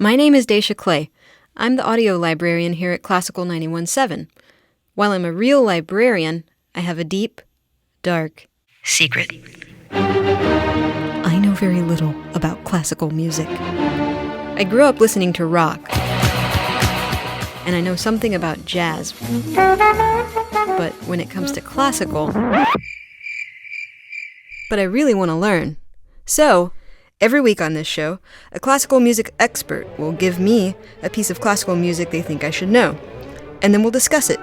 My name is Dacia Clay. I'm the audio librarian here at Classical 91.7. While I'm a real librarian, I have a deep, dark secret. I know very little about classical music. I grew up listening to rock, and I know something about jazz. But when it comes to classical, but I really want to learn. So, every week on this show, a classical music expert will give me a piece of classical music they think I should know, and then we'll discuss it.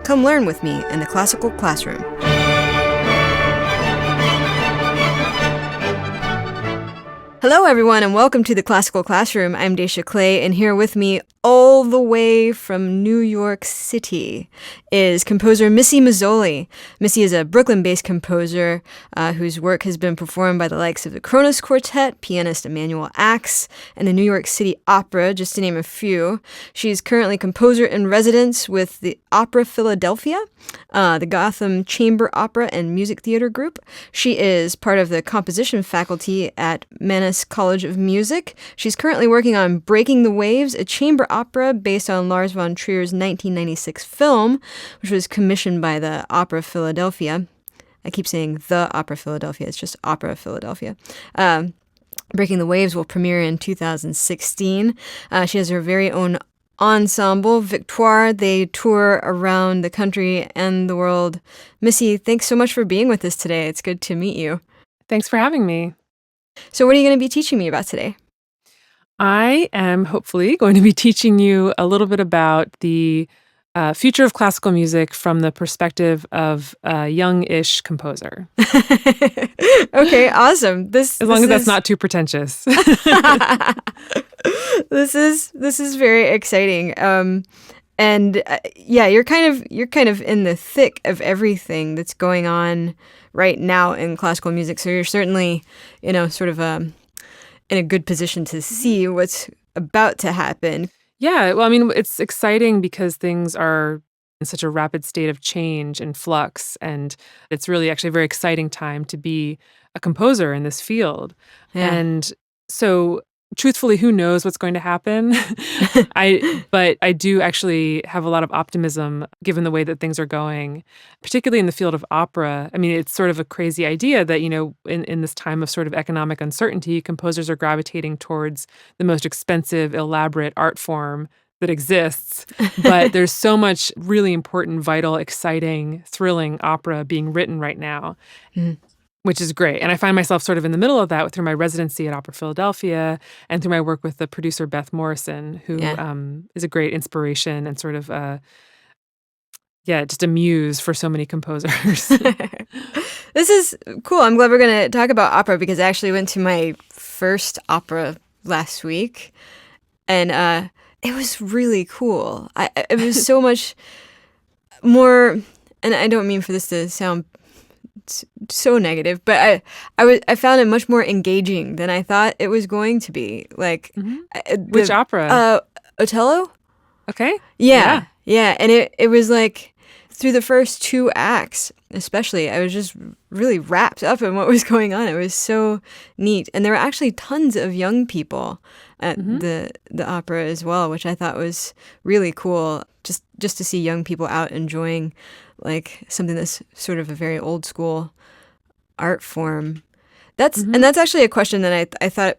Come learn with me in the classical classroom. Hello everyone and welcome to the Classical Classroom. I'm Dacia Clay, and here with me all the way from New York City is composer Missy Mazzoli. Missy is a Brooklyn-based composer whose work has been performed by the likes of the Kronos Quartet, pianist Emanuel Ax, and the New York City Opera, just to name a few. She's currently composer in residence with the Opera Philadelphia, the Gotham Chamber Opera and Music Theater Group. She is part of the composition faculty at Mannes College of Music. She's currently working on Breaking the Waves, a chamber opera based on Lars von Trier's 1996 film, which was commissioned by the Opera Philadelphia. I keep saying the Opera Philadelphia, it's just Opera Philadelphia. Breaking the Waves will premiere in 2016. She has her very own ensemble, Victoire. They tour around the country and the world. Missy, thanks so much for being with us today. It's good to meet you. Thanks for having me. So what are you going to be teaching me about today? I am hopefully going to be teaching you a little bit about the future of classical music from the perspective of a young-ish composer. Okay, awesome. As long as that's not too pretentious. This is very exciting. Yeah, you're kind of in the thick of everything that's going on right now in classical music. So you're certainly, sort of in a good position to see what's about to happen. Yeah, well, I mean, it's exciting because things are in such a rapid state of change and flux, and it's really actually a very exciting time to be a composer in this field. Yeah. And so, truthfully, who knows what's going to happen? But I do actually have a lot of optimism given the way that things are going, particularly in the field of opera. I mean, it's sort of a crazy idea that, in this time of sort of economic uncertainty, composers are gravitating towards the most expensive, elaborate art form that exists. But there's so much really important, vital, exciting, thrilling opera being written right now. Mm. Which is great. And I find myself sort of in the middle of that through my residency at Opera Philadelphia and through my work with the producer Beth Morrison, who is a great inspiration and sort of, just a muse for so many composers. This is cool. I'm glad we're going to talk about opera because I actually went to my first opera last week. And it was really cool. It was so much more, and I don't mean for this to sound so negative, but I found it much more engaging than I thought it was going to be. Like, which opera? Otello. Okay. Yeah. And it was like through the first two acts, especially, I was just really wrapped up in what was going on. It was so neat, and there were actually tons of young people at the opera as well, which I thought was really cool. Just to see young people out enjoying like something that's sort of a very old school art form. And that's actually a question that I thought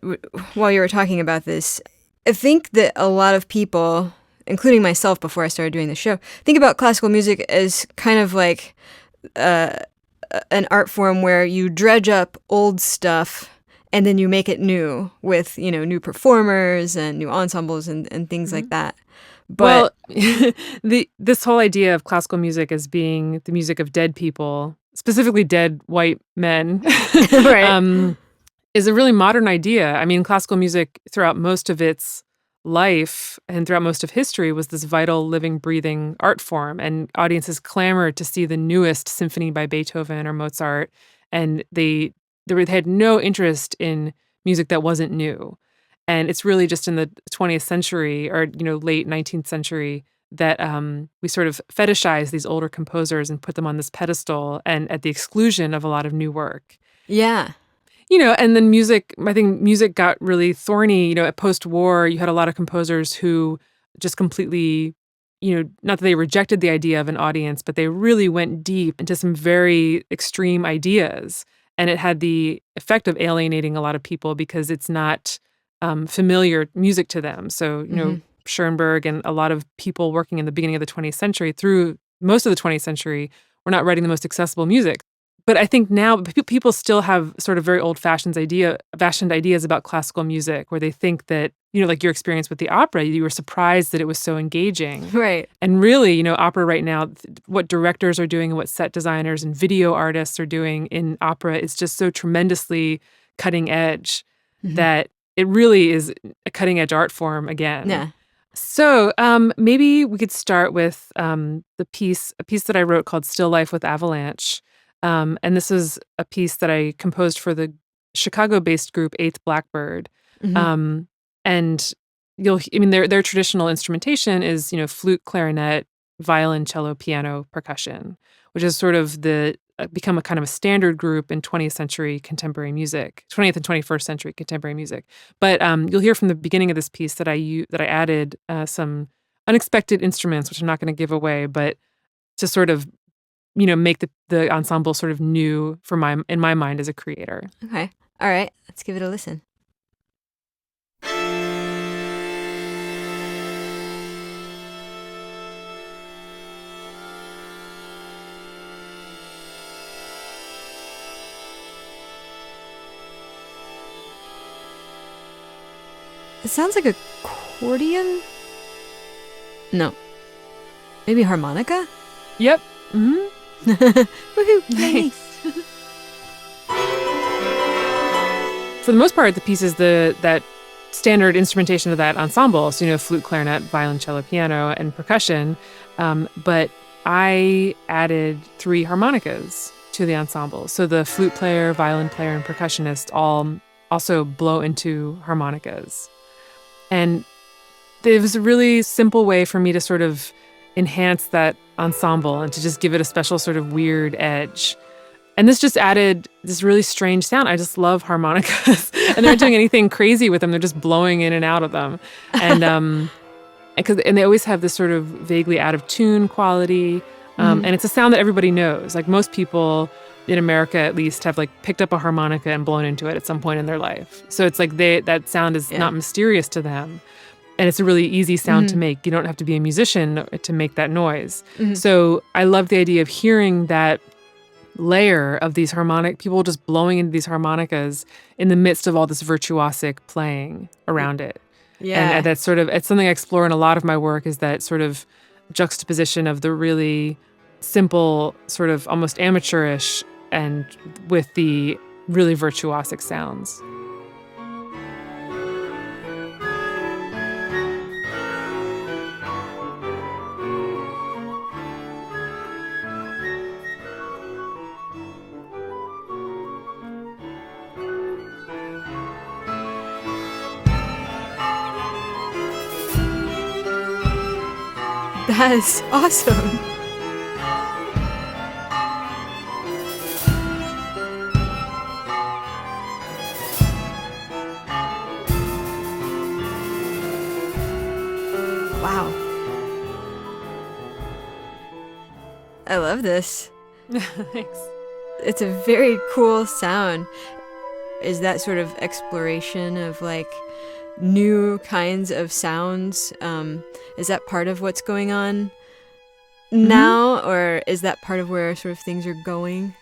while you were talking about this. I think that a lot of people, including myself before I started doing the show, think about classical music as kind of like an art form where you dredge up old stuff and then you make it new with, new performers and new ensembles and things like that. But this whole idea of classical music as being the music of dead people, specifically dead white men, right. Is a really modern idea. I mean, classical music throughout most of its life and throughout most of history was this vital, living, breathing art form, and audiences clamored to see the newest symphony by Beethoven or Mozart, and they had no interest in music that wasn't new. And it's really just in the 20th century or, late 19th century that we sort of fetishize these older composers and put them on this pedestal and at the exclusion of a lot of new work. Yeah. And then I think music got really thorny, at post-war. You had a lot of composers who just completely, not that they rejected the idea of an audience, but they really went deep into some very extreme ideas. And it had the effect of alienating a lot of people because it's not familiar music to them. So, Schoenberg and a lot of people working in the beginning of the 20th century through most of the 20th century were not writing the most accessible music. But I think now people still have sort of very old-fashioned ideas about classical music where they think that, like your experience with the opera, you were surprised that it was so engaging. Right. And really, opera right now, what directors are doing and what set designers and video artists are doing in opera is just so tremendously cutting edge that it really is a cutting-edge art form again. Yeah. So maybe we could start with a piece that I wrote called Still Life with Avalanche. And this is a piece that I composed for the Chicago-based group Eighth Blackbird. And their traditional instrumentation is, flute, clarinet, violin, cello, piano, percussion, which is sort of become a kind of a standard group in 20th century contemporary music, 20th and 21st century contemporary music. But you'll hear from the beginning of this piece that I added some unexpected instruments, which I'm not going to give away, but to sort of make the ensemble sort of new in my mind as a creator. Okay. All right. Let's give it a listen. It sounds like accordion? No. Maybe harmonica? Yep. Mm-hmm. Woohoo! Nice. For the most part, the piece is that standard instrumentation of that ensemble. So, flute, clarinet, violin, cello, piano, and percussion. But I added 3 harmonicas to the ensemble. So the flute player, violin player, and percussionist all also blow into harmonicas. And it was a really simple way for me to sort of enhance that ensemble and to just give it a special sort of weird edge. And this just added this really strange sound. I just love harmonicas. And they're not doing anything crazy with them. They're just blowing in and out of them. And they always have this sort of vaguely out of tune quality. And it's a sound that everybody knows. Like most people in America, at least, have like picked up a harmonica and blown into it at some point in their life. So it's like that sound is not mysterious to them. And it's a really easy sound to make. You don't have to be a musician to make that noise. So I love the idea of hearing that layer of these people just blowing into these harmonicas in the midst of all this virtuosic playing around it. Yeah. And that's it's something I explore in a lot of my work, is that sort of juxtaposition of the really simple, sort of almost amateurish, and with the really virtuosic sounds. That's awesome. Wow. I love this. Thanks. It's a very cool sound. Is that sort of exploration of like new kinds of sounds? Is that part of what's going on now, or is that part of where sort of things are going?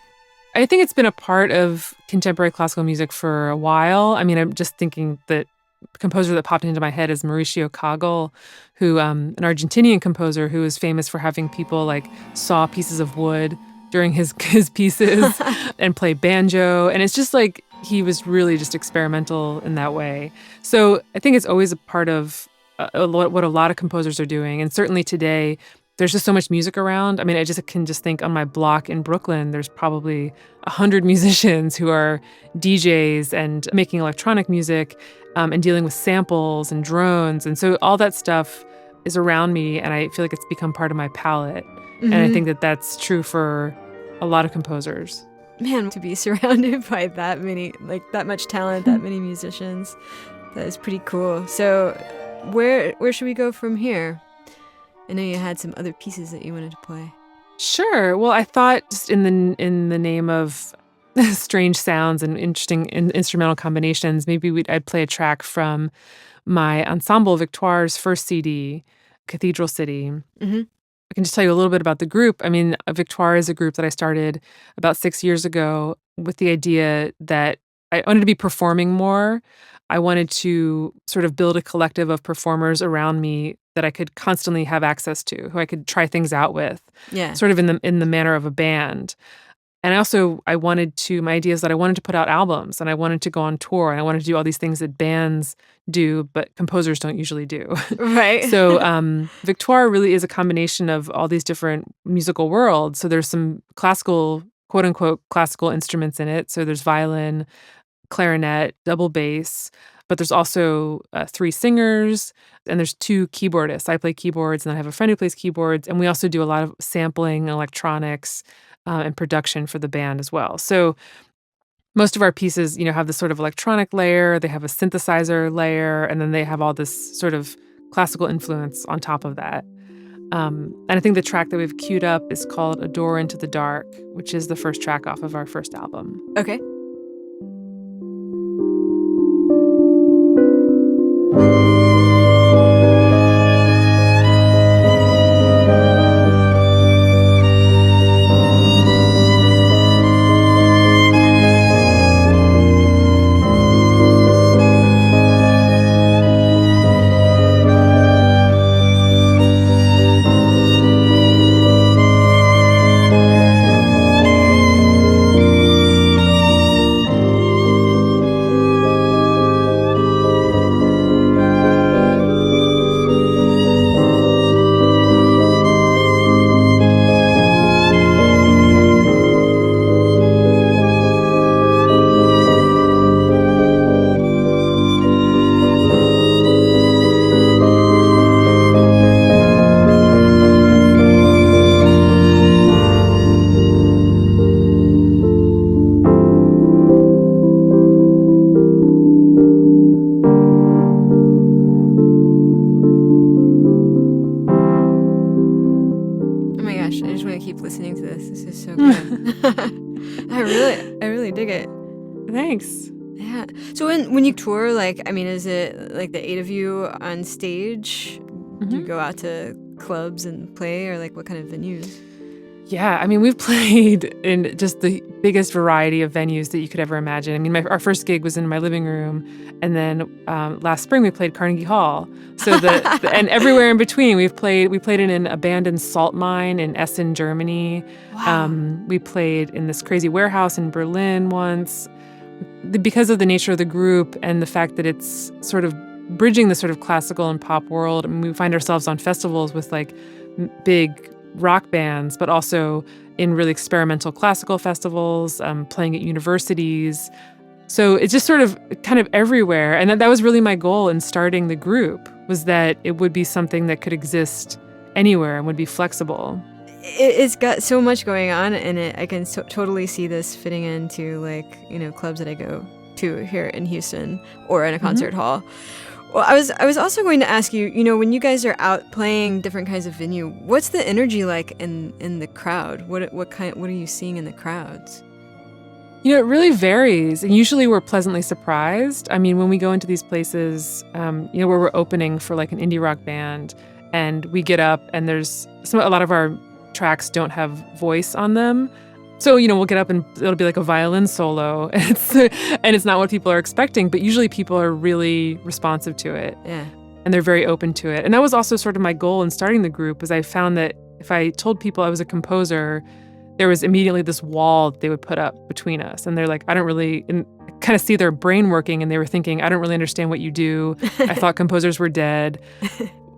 I think it's been a part of contemporary classical music for a while. I mean, I'm just thinking that the composer that popped into my head is Mauricio Kagel, who an Argentinian composer who is famous for having people like saw pieces of wood during his pieces and play banjo. And it's just like he was really just experimental in that way. So I think it's always a part of what a lot of composers are doing. And certainly today, there's just so much music around. I mean, I can think on my block in Brooklyn, there's probably 100 musicians who are DJs and making electronic music and dealing with samples and drones. And so all that stuff is around me, and I feel like it's become part of my palette. And I think that that's true for a lot of composers. man, to be surrounded by that many, like that much talent, that many musicians, that is pretty cool. So where should we go from here? I know you had some other pieces that you wanted to play. Sure. Well, I thought just in the name of strange sounds and interesting instrumental combinations, maybe I'd play a track from my ensemble Victoire's first CD, Cathedral City. Mm-hmm. I can just tell you a little bit about the group. I mean, Victoire is a group that I started about 6 years ago with the idea that I wanted to be performing more. I wanted to sort of build a collective of performers around me that I could constantly have access to, who I could try things out with, sort of in the manner of a band. And my idea is that I wanted to put out albums and I wanted to go on tour and I wanted to do all these things that bands do, but composers don't usually do. Right. So Victoire really is a combination of all these different musical worlds. So there's some classical, quote unquote, classical instruments in it. So there's violin, clarinet, double bass, but there's also 3 singers and there's 2 keyboardists. I play keyboards and I have a friend who plays keyboards. And we also do a lot of sampling, electronics, and production for the band as well. So most of our pieces, have this sort of electronic layer, they have a synthesizer layer, and then they have all this sort of classical influence on top of that. And I think the track that we've queued up is called A Door into the Dark, which is the first track off of our first album. Okay. I really dig it. Thanks. Yeah. So when you tour, is it like the 8 of you on stage? Do you go out to clubs and play, or what kind of venues? Yeah, we've played in just the biggest variety of venues that you could ever imagine. Our first gig was in my living room, and then last spring we played Carnegie Hall. So and everywhere in between, we played in an abandoned salt mine in Essen, Germany. Wow. We played in this crazy warehouse in Berlin once. Because of the nature of the group and the fact that it's sort of bridging the sort of classical and pop world, we find ourselves on festivals with big rock bands, but also in really experimental classical festivals, playing at universities. So it's just sort of kind of everywhere. And that was really my goal in starting the group, was that it would be something that could exist anywhere and would be flexible. It's got so much going on in it. I can totally see this fitting into clubs that I go to here in Houston or in a concert hall. Well, I was also going to ask you, when you guys are out playing different kinds of venue, what's the energy like in the crowd? What are you seeing in the crowds? It really varies, and usually we're pleasantly surprised. When we go into these places, where we're opening for an indie rock band, and we get up, and there's a lot of our tracks don't have voice on them. So, we'll get up and it'll be like a violin solo, and it's not what people are expecting, but usually people are really responsive to it. Yeah. And they're very open to it. And that was also sort of my goal in starting the group, was I found that if I told people I was a composer, there was immediately this wall that they would put up between us. And they're like, I don't really, and I kind of see their brain working, and they were thinking, I don't really understand what you do. I thought composers were dead.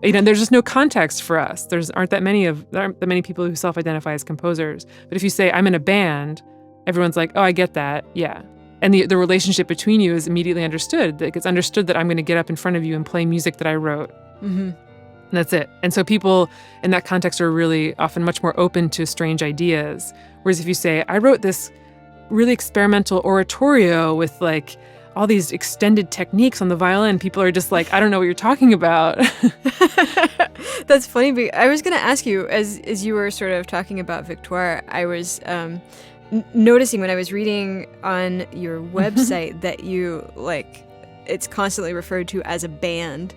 There's just no context for us. There aren't that many people who self-identify as composers. But if you say, I'm in a band, everyone's like, oh, I get that. Yeah. And the relationship between you is immediately understood. It's understood that I'm going to get up in front of you and play music that I wrote. Mm-hmm. And that's it. And so people in that context are really often much more open to strange ideas. Whereas if you say, I wrote this really experimental oratorio with like all these extended techniques on the violin. People are just like, I don't know what you're talking about. That's funny. But I was going to ask you, as you were sort of talking about Victoire, I was noticing when I was reading on your website that you, like, it's constantly referred to as a band.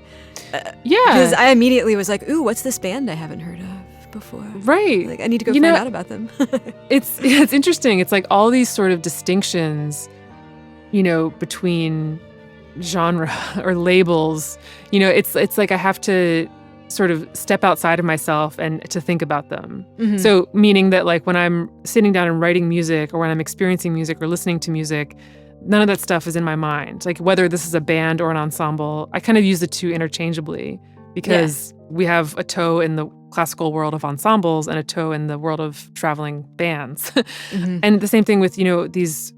Because I immediately was like, ooh, what's this band I haven't heard of before? Right. Like, I need to go find out about them. It's interesting. It's like all these sort of distinctions, between genre or labels. It's like I have to sort of step outside of myself and to think about them. Mm-hmm. So meaning that like when I'm sitting down and writing music or when I'm experiencing music or listening to music, none of that stuff is in my mind. Like whether this is a band or an ensemble, I kind of use the two interchangeably because we have a toe in the classical world of ensembles and a toe in the world of traveling bands. Mm-hmm. And the same thing with, these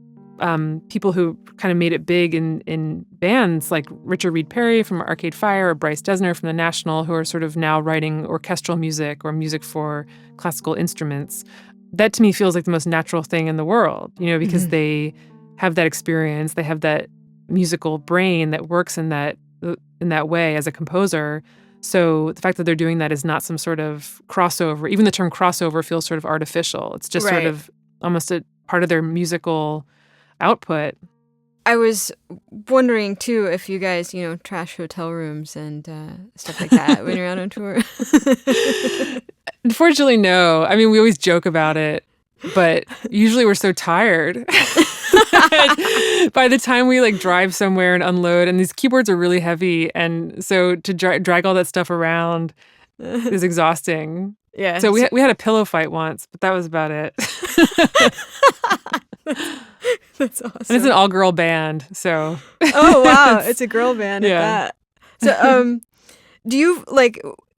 people who kind of made it big in bands like Richard Reed Parry from Arcade Fire or Bryce Dessner from The National, who are sort of now writing orchestral music or music for classical instruments. That to me feels like the most natural thing in the world, because mm-hmm. they have that experience, they have that musical brain that works in that way as a composer. So the fact that they're doing that is not some sort of crossover. Even the term crossover feels sort of artificial. It's just sort of almost a part of their musical output. I was wondering too if you guys, trash hotel rooms and stuff like that when you're out on tour. Unfortunately, no. I mean, we always joke about it, but usually we're so tired. By the time we like drive somewhere and unload, and these keyboards are really heavy, and so to drag all that stuff around is exhausting. Yeah. So we had a pillow fight once, but that was about it. That's awesome. And it's an all-girl band, so. Oh wow, it's a girl band at that. So, do you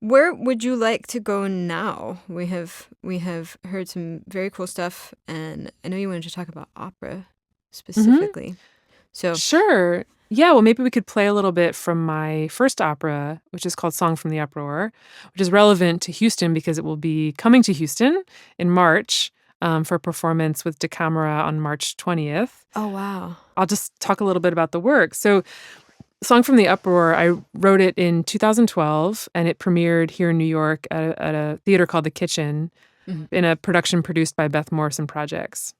where would you like to go now? We have heard some very cool stuff, and I know you wanted to talk about opera specifically. Mm-hmm. So sure. Yeah, well, maybe we could play a little bit from my first opera, which is called Song from the Uproar, which is relevant to Houston because it will be coming to Houston in March for a performance with Da Camera on March 20th. Oh, wow. I'll just talk a little bit about the work. So Song from the Uproar, I wrote it in 2012, and it premiered here in New York at a theater called The Kitchen mm-hmm. in a production produced by Beth Morrison Projects.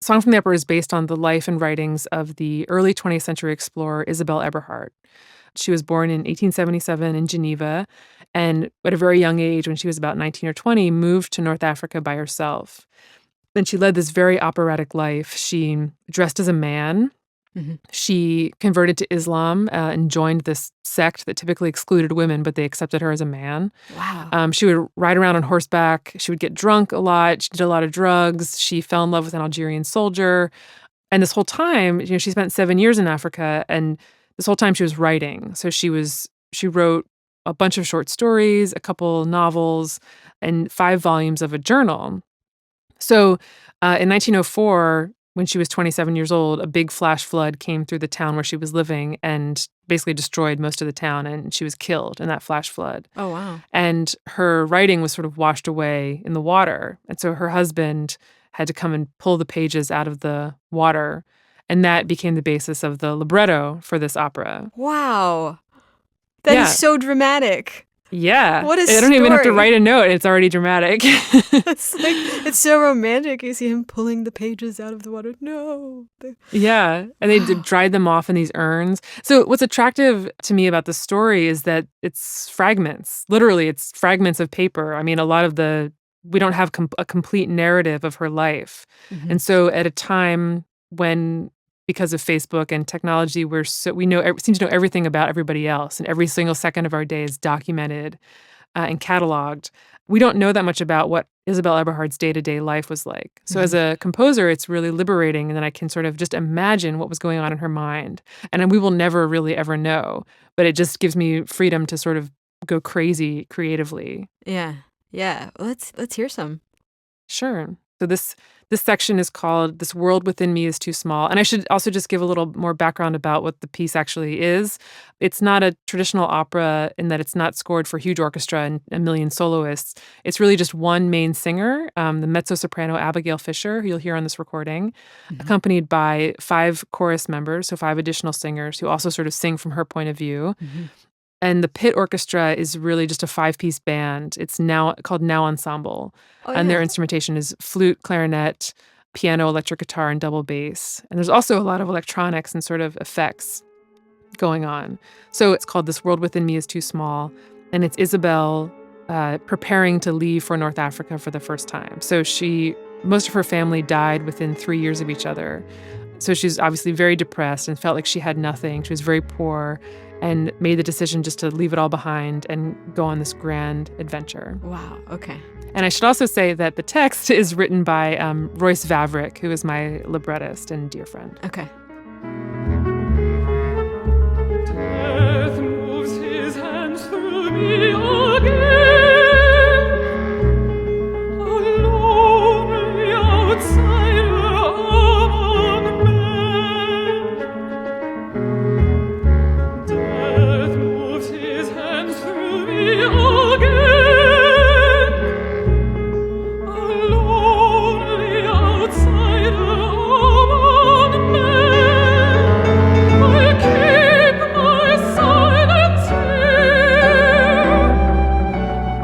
Song from the Uproar is based on the life and writings of the early 20th century explorer Isabel Eberhardt. She was born in 1877 in Geneva, and at a very young age, when she was about 19 or 20, moved to North Africa by herself. And she led this very operatic life. She dressed as a man. Mm-hmm. She converted to Islam and joined this sect that typically excluded women, but they accepted her as a man. Wow. She would ride around on horseback. She would get drunk a lot. She did a lot of drugs. She fell in love with an Algerian soldier. And this whole time, she spent 7 years in Africa, and this whole time she was writing. So she wrote a bunch of short stories, a couple novels, and 5 volumes of a journal. So in 1904, when she was 27 years old, a big flash flood came through the town where she was living and basically destroyed most of the town, and she was killed in that flash flood. Oh, wow. And her writing was sort of washed away in the water. And so her husband had to come and pull the pages out of the water, and that became the basis of the libretto for this opera. Wow. That is so dramatic. Yeah. What a story. I don't even have to write a note. It's already dramatic. It's so romantic. You see him pulling the pages out of the water. No. Yeah. And they dried them off in these urns. So what's attractive to me about the story is that it's fragments. Literally, it's fragments of paper. I mean, we don't have a complete narrative of her life. Mm-hmm. And so at a time when, because of Facebook and technology, we seem to know everything about everybody else, and every single second of our day is documented and cataloged. We don't know that much about what Isabel Eberhardt's day-to-day life was like. So as a composer, it's really liberating, and then I can sort of just imagine what was going on in her mind. And we will never really ever know, but it just gives me freedom to sort of go crazy creatively. Yeah. Yeah. Let's hear some. Sure. So this section is called "This World Within Me is Too Small." And I should also just give a little more background about what the piece actually is. It's not a traditional opera in that it's not scored for huge orchestra and a million soloists. It's really just one main singer, the mezzo-soprano Abigail Fisher, who you'll hear on this recording, accompanied by 5 chorus members, so 5 additional singers who also sort of sing from her point of view. And the pit orchestra is really just a 5-piece band. It's now called Now Ensemble. And their instrumentation is flute, clarinet, piano, electric guitar, and double bass. And there's also a lot of electronics and sort of effects going on. So it's called This World Within Me is Too Small. And it's Isabel preparing to leave for North Africa for the first time. So most of her family died within 3 years of each other. So she's obviously very depressed and felt like she had nothing. She was very poor and made the decision just to leave it all behind and go on this grand adventure. Wow, okay. And I should also say that the text is written by Royce Vavrick, who is my librettist and dear friend. Okay. Death moves his hands through me again. A lonely outsider among men. Death moves his hands through me again. A lonely outsider among men. I keep my silence here.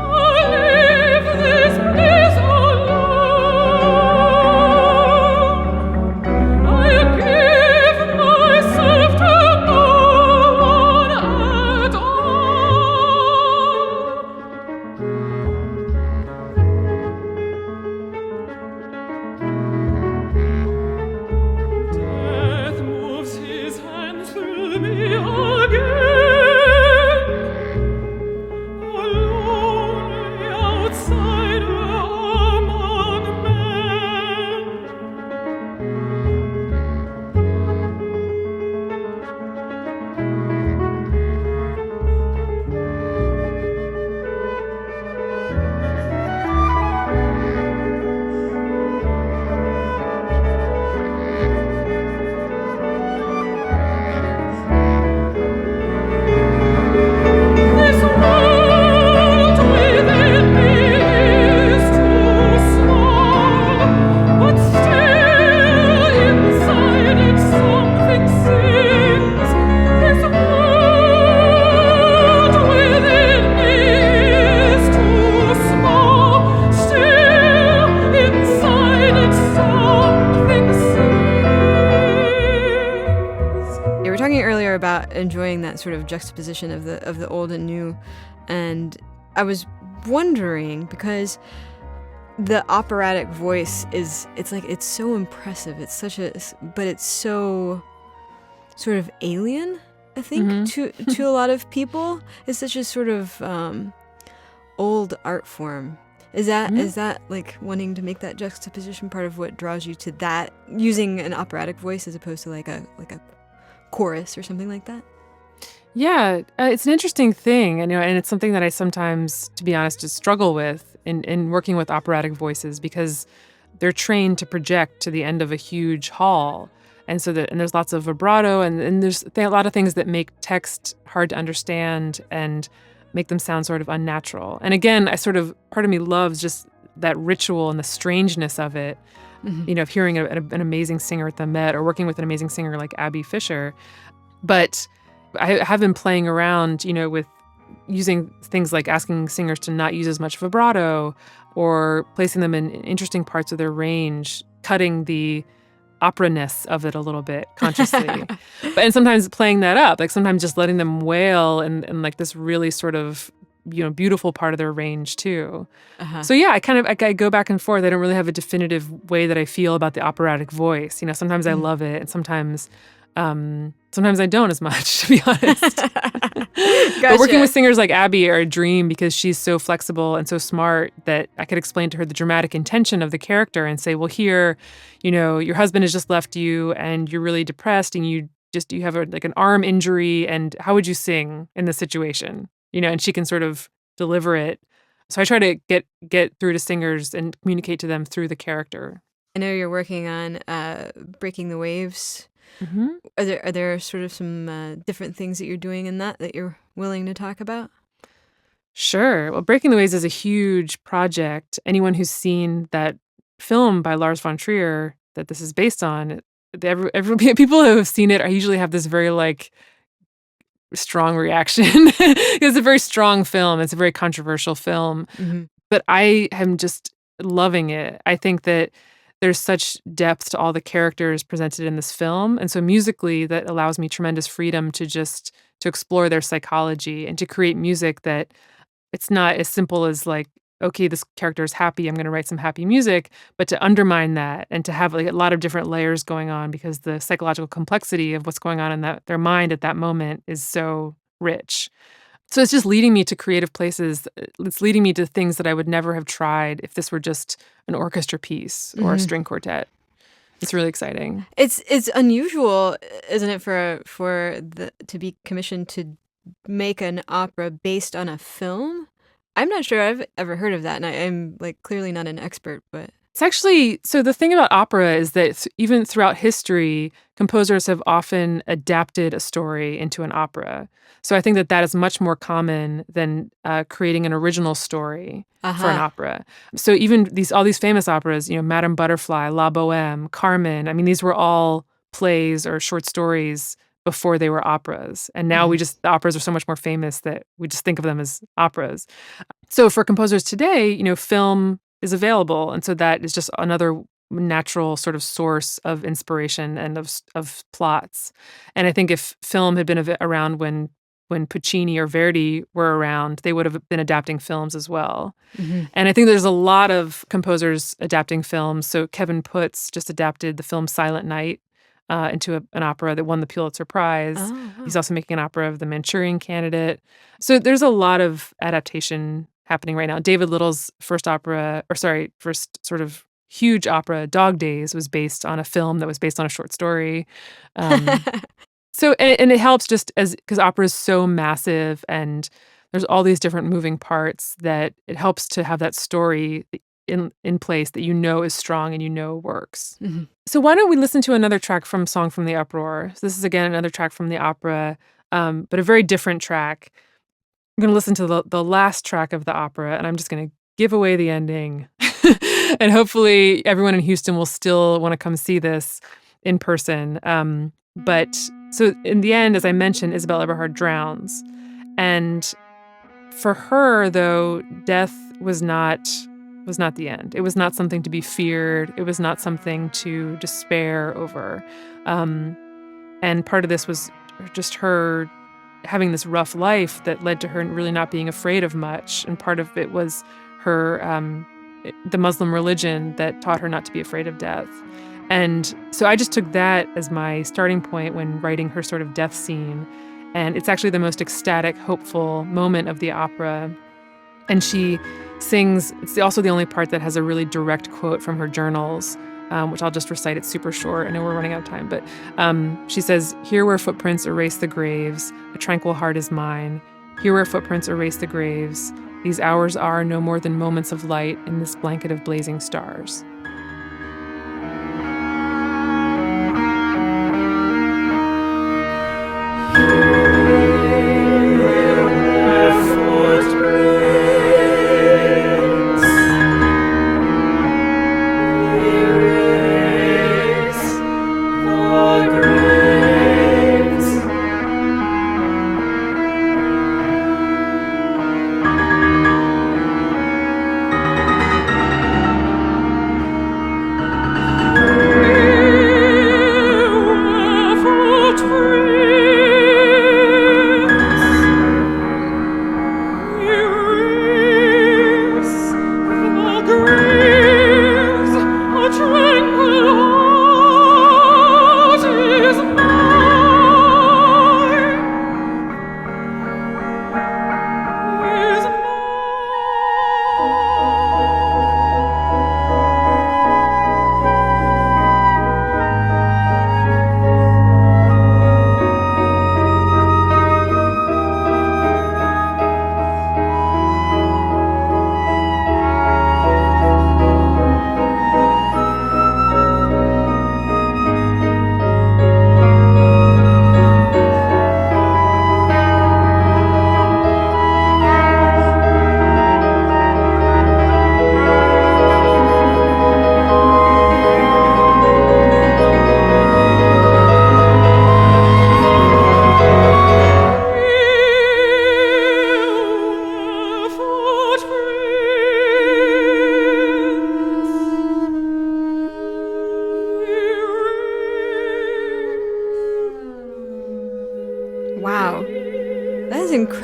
I leave this place alone. I give myself to no one at all. Death moves his hands through me again. A lonely outsider among men. This world within me is too small, but still inside it something sings. This world within me is too small, still inside it something sings. You were talking earlier about enjoying that sort of juxtaposition of the old and new, and I was wondering because the operatic voice it's so impressive. It's but it's so sort of alien, I think, to a lot of people. It's such a sort of old art form. Is that like wanting to make that juxtaposition part of what draws you to that, using an operatic voice as opposed to like a chorus or something like that? Yeah, it's an interesting thing, and it's something that I sometimes, to be honest, just struggle with in working with operatic voices, because they're trained to project to the end of a huge hall, and there's lots of vibrato, and there's a lot of things that make text hard to understand and make them sound sort of unnatural. And again, part of me loves just that ritual and the strangeness of it. Of hearing an amazing singer at the Met or working with an amazing singer like Abby Fisher. But I have been playing around, with using things like asking singers to not use as much vibrato or placing them in interesting parts of their range, cutting the opera-ness of it a little bit consciously. And sometimes playing that up, like sometimes just letting them wail and like this really sort of beautiful part of their range too. So yeah, I go back and forth. I don't really have a definitive way that I feel about the operatic voice. Sometimes I love it, and sometimes I don't as much, to be honest. But working with singers like Abby are a dream, because she's so flexible and so smart that I could explain to her the dramatic intention of the character and say, well, here, your husband has just left you and you're really depressed and you have an arm injury, and how would you sing in this situation? And she can sort of deliver it So I try to get through to singers and communicate to them through the character. I know you're working on Breaking the Waves. Hmm. Are there sort of some different things that you're doing in that you're willing to talk about? Sure. Well, Breaking the Waves is a huge project. Anyone who's seen that film by Lars von Trier that this is based on, people who have seen it usually have this very like strong reaction. It's a very strong film. It's a very controversial film. Hmm. But I am just loving it. I think that there's such depth to all the characters presented in this film. And so musically, that allows me tremendous freedom to explore their psychology and to create music that it's not as simple as like, okay, this character is happy, I'm going to write some happy music, but to undermine that and to have like a lot of different layers going on because the psychological complexity of what's going on in their mind at that moment is so rich. So it's just leading me to creative places. It's leading me to things that I would never have tried if this were just an orchestra piece or a string quartet. It's really exciting. It's unusual, isn't it, to be commissioned to make an opera based on a film? I'm not sure I've ever heard of that, and I'm like clearly not an expert, but It's actually, so the thing about opera is that even throughout history, composers have often adapted a story into an opera. So I think that is much more common than creating an original story for an opera. So even all these famous operas, Madame Butterfly, La Bohème, Carmen, I mean, these were all plays or short stories before they were operas. And now the operas are so much more famous that we just think of them as operas. So for composers today, film is available. And so that is just another natural sort of source of inspiration and of plots. And I think if film had been around when Puccini or Verdi were around, they would have been adapting films as well. Mm-hmm. And I think there's a lot of composers adapting films. So Kevin Putz just adapted the film Silent Night into an opera that won the Pulitzer Prize. Oh, wow. He's also making an opera of The Manchurian Candidate. So there's a lot of adaptation happening right now. David Little's first sort of huge opera, Dog Days, was based on a film that was based on a short story. So it helps just because opera is so massive and there's all these different moving parts that it helps to have that story in place that is strong and works. Mm-hmm. So why don't we listen to another track from Song from the Uproar? So this is again another track from the opera, but a very different track. I'm going to listen to the last track of the opera, and I'm just going to give away the ending. And hopefully everyone in Houston will still want to come see this in person. But so in the end, as I mentioned, Isabel Eberhard drowns. And for her, though, death was not the end. It was not something to be feared. It was not something to despair over. And part of this was just her having this rough life that led to her really not being afraid of much. And part of it was her, the Muslim religion that taught her not to be afraid of death. And so I just took that as my starting point when writing her sort of death scene. And it's actually the most ecstatic, hopeful moment of the opera. And she sings, it's also the only part that has a really direct quote from her journals, which I'll just recite. It's super short. I know we're running out of time, but she says, "Here where footprints erase the graves, a tranquil heart is mine. Here where footprints erase the graves, these hours are no more than moments of light in this blanket of blazing stars."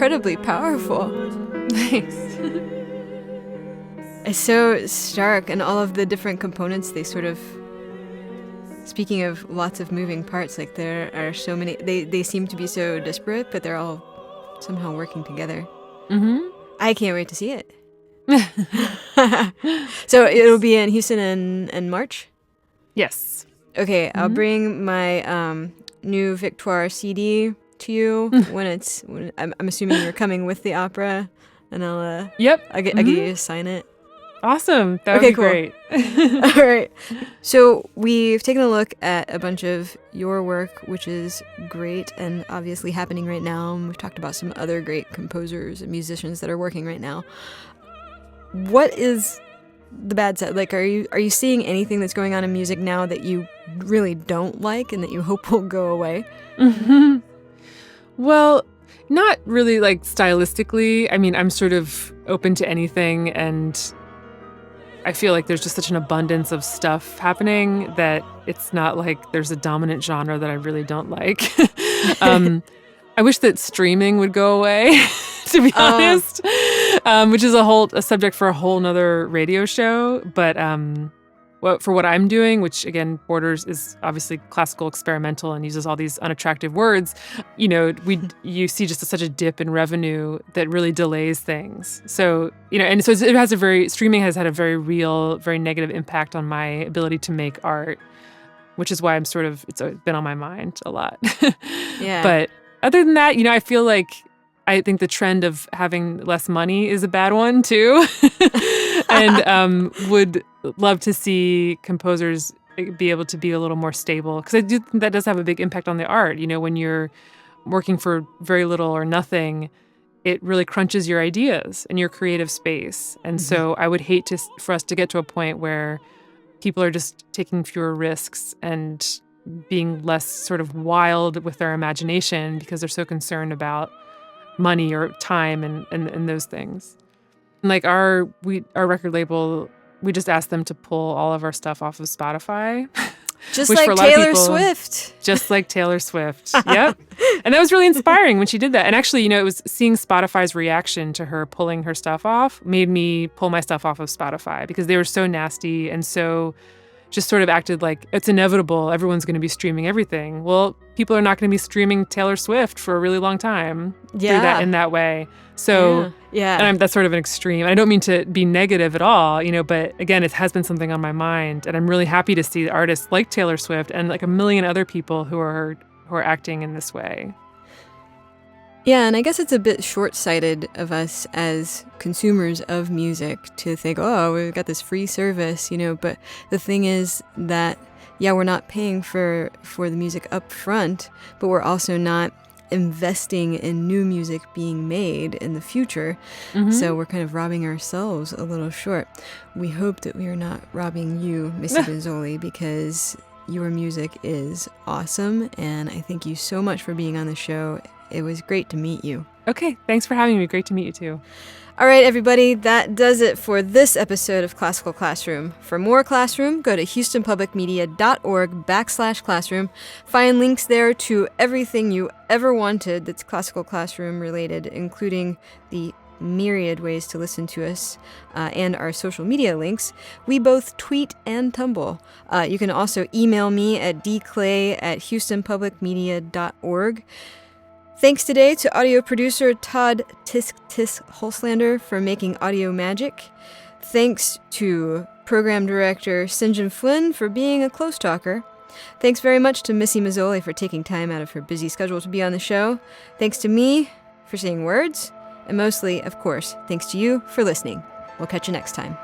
incredibly powerful. Thanks. It's so stark, and all of the different components, they sort of, speaking of lots of moving parts, like there are so many, they seem to be so disparate, but they're all somehow working together. Mm-hmm. I can't wait to see it. So it'll be in Houston in March? Yes. Okay, I'll bring my new Victoire CD to you when I'm assuming you're coming with the opera, and I'll get you to sign it. Awesome. That would be cool. great. All right. So we've taken a look at a bunch of your work, which is great and obviously happening right now. And we've talked about some other great composers and musicians that are working right now. What is the bad side? Like, are you seeing anything that's going on in music now that you really don't like and that you hope will go away? Mm-hmm. Well, not really like stylistically. I mean, I'm sort of open to anything, and I feel like there's just such an abundance of stuff happening that it's not like there's a dominant genre that I really don't like. I wish that streaming would go away, to be honest, which is a subject for a whole nother radio show. But for what I'm doing, which again borders is obviously classical experimental and uses all these unattractive words, you see just such a dip in revenue that really delays things. So streaming has had a very real, very negative impact on my ability to make art, which is why it's been on my mind a lot. Yeah. But other than that, I feel like I think the trend of having less money is a bad one too, and would love to see composers be able to be a little more stable, because I do think that does have a big impact on the art. When you're working for very little or nothing, it really crunches your ideas and your creative space. And so I would hate for us to get to a point where people are just taking fewer risks and being less sort of wild with their imagination because they're so concerned about money or time and those things. Like our record label, we just asked them to pull all of our stuff off of Spotify. Just like Taylor Swift. Just like Taylor Swift. Yep. And that was really inspiring when she did that. And actually, it was seeing Spotify's reaction to her pulling her stuff off made me pull my stuff off of Spotify, because they were so nasty and so just sort of acted like it's inevitable. Everyone's going to be streaming everything. Well, people are not going to be streaming Taylor Swift for a really long time in that way. So, and that's sort of an extreme. I don't mean to be negative at all, but again, it has been something on my mind. And I'm really happy to see artists like Taylor Swift and like a million other people who are acting in this way. Yeah, and I guess it's a bit short-sighted of us as consumers of music to think, oh, we've got this free service, but the thing is that, we're not paying for the music up front, but we're also not investing in new music being made in the future. So we're kind of robbing ourselves a little short. We hope that we are not robbing you, Missy Mazzoli, because your music is awesome, and I thank you so much for being on the show. It was great to meet you. Okay, thanks for having me. Great to meet you too. All right, everybody, that does it for this episode of Classical Classroom. For more Classroom, go to houstonpublicmedia.org/classroom. Find links there to everything you ever wanted that's Classical Classroom related, including the myriad ways to listen to us and our social media links. We both tweet and tumble. You can also email me at dclay@houstonpublicmedia.org. Thanks today to audio producer Todd Tisk Tisk Hulslander for making audio magic. Thanks to program director St. John Flynn for being a close talker. Thanks very much to Missy Mazzoli for taking time out of her busy schedule to be on the show. Thanks to me for saying words. And mostly, of course, thanks to you for listening. We'll catch you next time.